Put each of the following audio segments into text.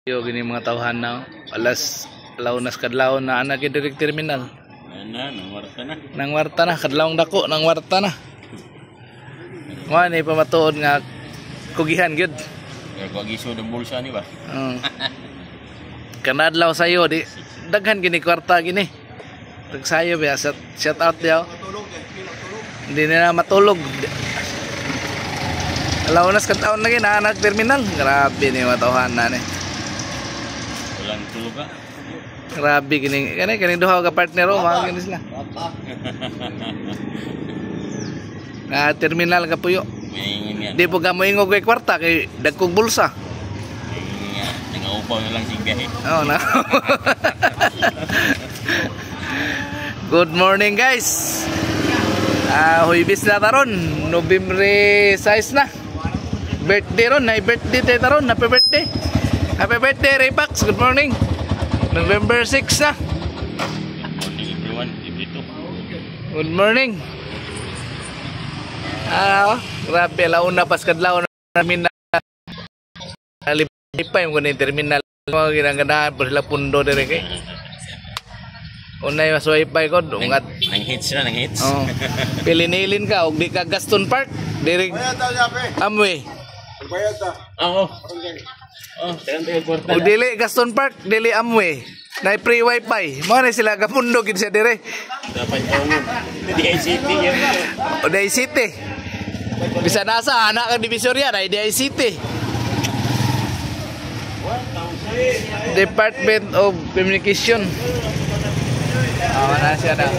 Yo gini mga tawhan na alas launas kadlaw na anak direct terminal. Nang warta na. Nang warta na kadlawng dako nang warta na. Mo ni pamatuod nga kugihan gyud. Kaya ko giso ng bulsa ni ba? Kanadlaw sayo di daghan gini kwarta gini. Tag sayo ba shout out daw. Hindi na matulog. Launas kadlaw na gini anak terminal. Grabe ni matawhan na ni. Walang tulog ka. Grabe kini duha ka partner o mga gini sila. Nga terminal ka puyo. Di po ka mo ingog kay kwarta kay dagkog bulsa. Nangaupaw na lang siya eh. Oh, na. Good morning guys. Huibis na taron. November 6 na. Birthday ron, na birthday tayo taron, happy birthday. Happy birthday Raypax, good morning. November 6 na. Good morning everyone, dito. Good morning. Grabe, launa pas kadlaw namin na lipay mo ni terminal mo ginaganahan por sila pundo dire kay. Unay mas wifi ko dungat nang hits na, nang hits. Oh. Pilinilin ka og di ka Gaston Park, dire Amway. Bayad ta. Oo. Oh, tayo kwarta. Og dili Gaston Park, dili Amway. Na free wifi. Mo na sila gapundo gid siya dire. Dapat tawo. Di ICT yan. O di City. Bisa nasa anak ka divisorya na di City. Department of Communication. Na siya na.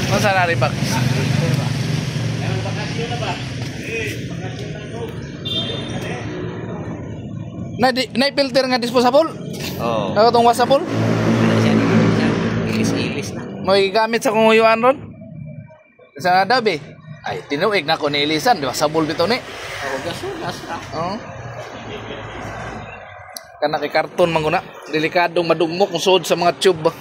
Masa na Raypax? Na filter nga disposable? Oo. Ako tong washable? Ilis na. Mo gamit sa kung uyuan ron? Sa dabi? Ay, tinuig na ko ni ilisan, di ba? Sabol bito ni. Oo, gasulas na. Oo. Kana kay karton man guna. Delikadong madugmok kung suod sa mga tube.